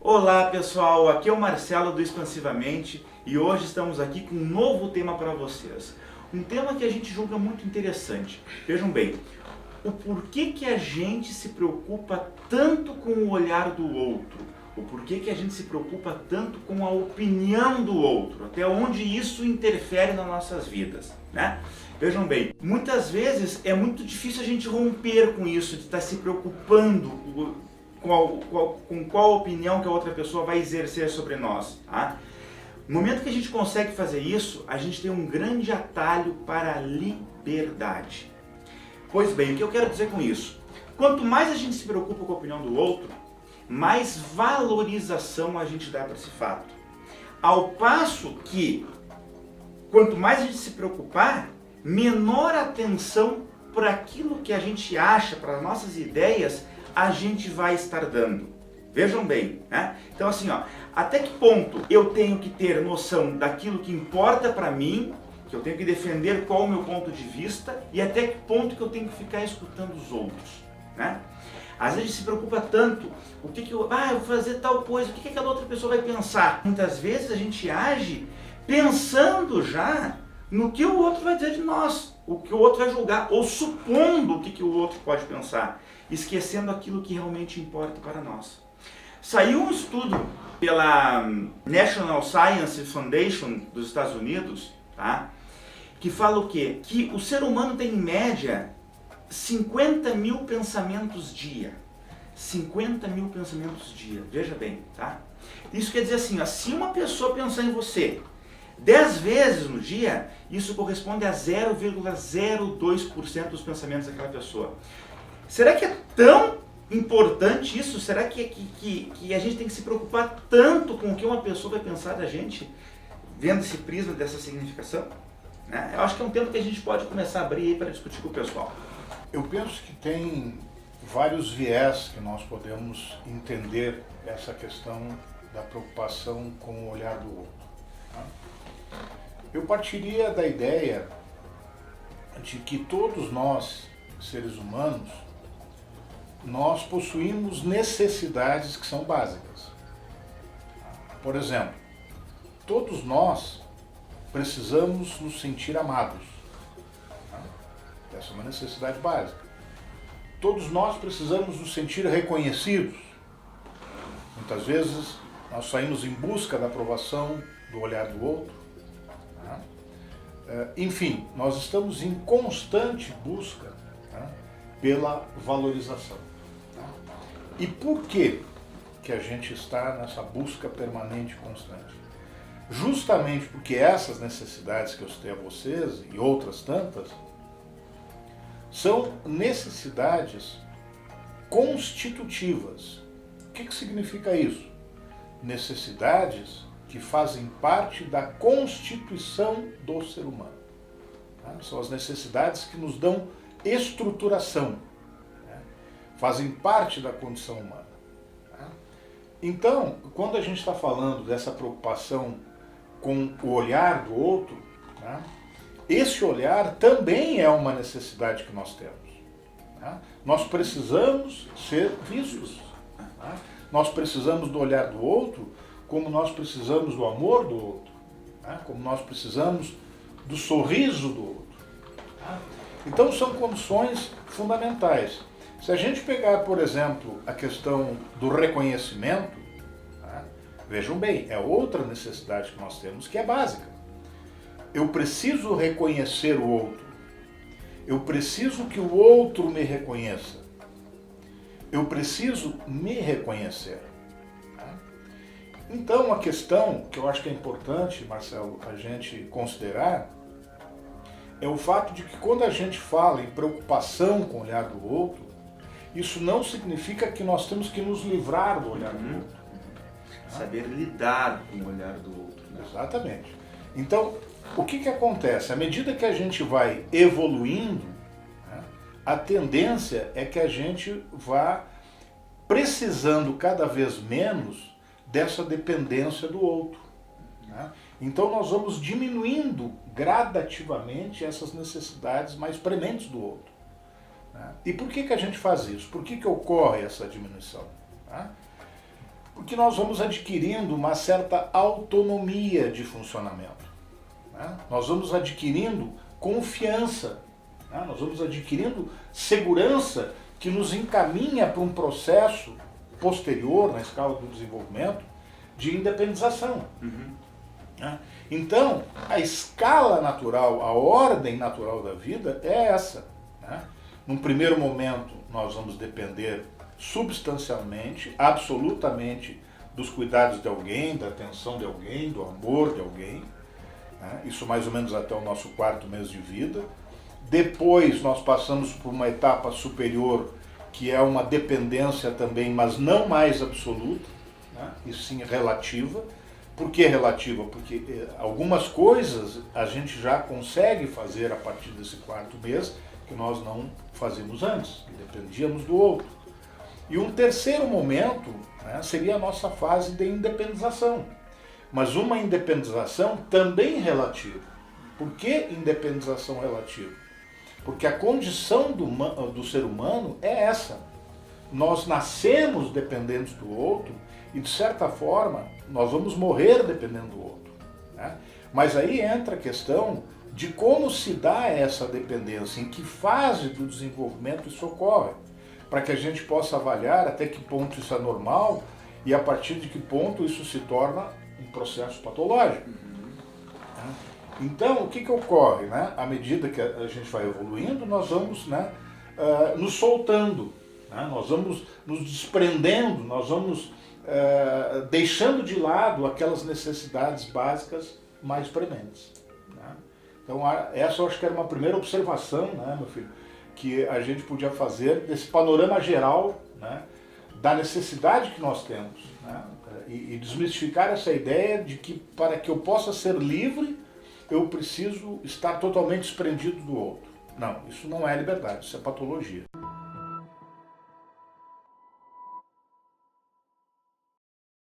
Olá pessoal, aqui é o Marcelo do Expansivamente e hoje estamos aqui com um novo tema para vocês. Um tema que a gente julga muito interessante. Vejam bem, o porquê que a gente se preocupa tanto com o olhar do outro, o porquê que a gente se preocupa tanto com a opinião do outro, até onde isso interfere nas nossas vidas, né? Vejam bem, muitas vezes é muito difícil a gente romper com isso, de estar se preocupando com qual opinião que a outra pessoa vai exercer sobre nós. Tá? No momento que a gente consegue fazer isso, a gente tem um grande atalho para a liberdade. Pois bem, o que eu quero dizer com isso? Quanto mais a gente se preocupa com a opinião do outro, mais valorização a gente dá para esse fato. Ao passo que, quanto mais a gente se preocupar, menor atenção para aquilo que a gente acha, para as nossas ideias, a gente vai estar dando. Vejam bem, né? Então assim, até que ponto eu tenho que ter noção daquilo que importa para mim, que eu tenho que defender qual o meu ponto de vista, e até que ponto que eu tenho que ficar escutando os outros, né? Às vezes a gente se preocupa tanto, eu vou fazer tal coisa, o que aquela outra pessoa vai pensar? Muitas vezes a gente age pensando já no que o outro vai dizer de nós, o que o outro vai julgar, ou supondo o que o outro pode pensar, esquecendo aquilo que realmente importa para nós. Saiu um estudo pela National Science Foundation dos Estados Unidos, tá? Que fala o quê? Que o ser humano tem em média 50 mil pensamentos dia. 50 mil pensamentos dia, veja bem, tá? Isso quer dizer assim, se uma pessoa pensar em você 10 vezes no dia, isso corresponde a 0,02% dos pensamentos daquela pessoa. Será que é tão importante isso? Será que a gente tem que se preocupar tanto com o que uma pessoa vai pensar da gente, vendo esse prisma dessa significação? Né? Eu acho que é um tema que a gente pode começar a abrir aí para discutir com o pessoal. Eu penso que tem vários viés que nós podemos entender essa questão da preocupação com o olhar do outro. Eu partiria da ideia de que todos nós, seres humanos, nós possuímos necessidades que são básicas. Por exemplo, todos nós precisamos nos sentir amados. Essa é uma necessidade básica. Todos nós precisamos nos sentir reconhecidos. Muitas vezes nós saímos em busca da aprovação do olhar do outro. Enfim, nós estamos em constante busca pela valorização. E por que a gente está nessa busca permanente e constante? Justamente porque essas necessidades que eu citei a vocês e outras tantas são necessidades constitutivas. O que significa isso? Necessidades que fazem parte da constituição do ser humano. São as necessidades que nos dão estruturação, fazem parte da condição humana. Então, quando a gente está falando dessa preocupação com o olhar do outro, esse olhar também é uma necessidade que nós temos. Nós precisamos ser vistos. Nós precisamos do olhar do outro, como nós precisamos do amor do outro, como nós precisamos do sorriso do outro. Então são condições fundamentais. Se a gente pegar, por exemplo, a questão do reconhecimento, vejam bem, é outra necessidade que nós temos que é básica. Eu preciso reconhecer o outro. Eu preciso que o outro me reconheça. Eu preciso me reconhecer. Então, a questão que eu acho que é importante, Marcelo, a gente considerar é o fato de que quando a gente fala em preocupação com o olhar do outro, isso não significa que nós temos que nos livrar do olhar do outro. Saber lidar com o olhar do outro. Né? Exatamente. Então, o que acontece? À medida que a gente vai evoluindo, a tendência é que a gente vá precisando cada vez menos dessa dependência do outro. Então nós vamos diminuindo gradativamente essas necessidades mais prementes do outro. E por que a gente faz isso? Por que ocorre essa diminuição? Porque nós vamos adquirindo uma certa autonomia de funcionamento, né? Nós vamos adquirindo confiança, né? Nós vamos adquirindo segurança que nos encaminha para um processo posterior, na escala do desenvolvimento, de independização. Né? Então, a escala natural, a ordem natural da vida é essa. Né? Num primeiro momento, nós vamos depender substancialmente, absolutamente, dos cuidados de alguém, da atenção de alguém, do amor de alguém. Né? Isso mais ou menos até o nosso 4º mês de vida. Depois nós passamos por uma etapa superior, que é uma dependência também, mas não mais absoluta, né? E sim relativa. Por que relativa? Porque algumas coisas a gente já consegue fazer a partir desse 4º mês, que nós não fazíamos antes, que dependíamos do outro. E um terceiro momento, né, seria a nossa fase de independização. Mas uma independização também relativa. Por que independização relativa? Porque a condição do ser humano é essa. Nós nascemos dependentes do outro e, de certa forma, nós vamos morrer dependendo do outro. Né? Mas aí entra a questão de como se dá essa dependência, em que fase do desenvolvimento isso ocorre, para que a gente possa avaliar até que ponto isso é normal e a partir de que ponto isso se torna um processo patológico. Então, o que ocorre? Né? À medida que a gente vai evoluindo, nós vamos, né, nos soltando, né? Nós vamos nos desprendendo, nós vamos deixando de lado aquelas necessidades básicas mais prementes. Né? Então, essa eu acho que era uma primeira observação, né, meu filho, que a gente podia fazer desse panorama geral, né, da necessidade que nós temos, né, e desmistificar essa ideia de que para que eu possa ser livre, eu preciso estar totalmente desprendido do outro. Não, isso não é liberdade, isso é patologia.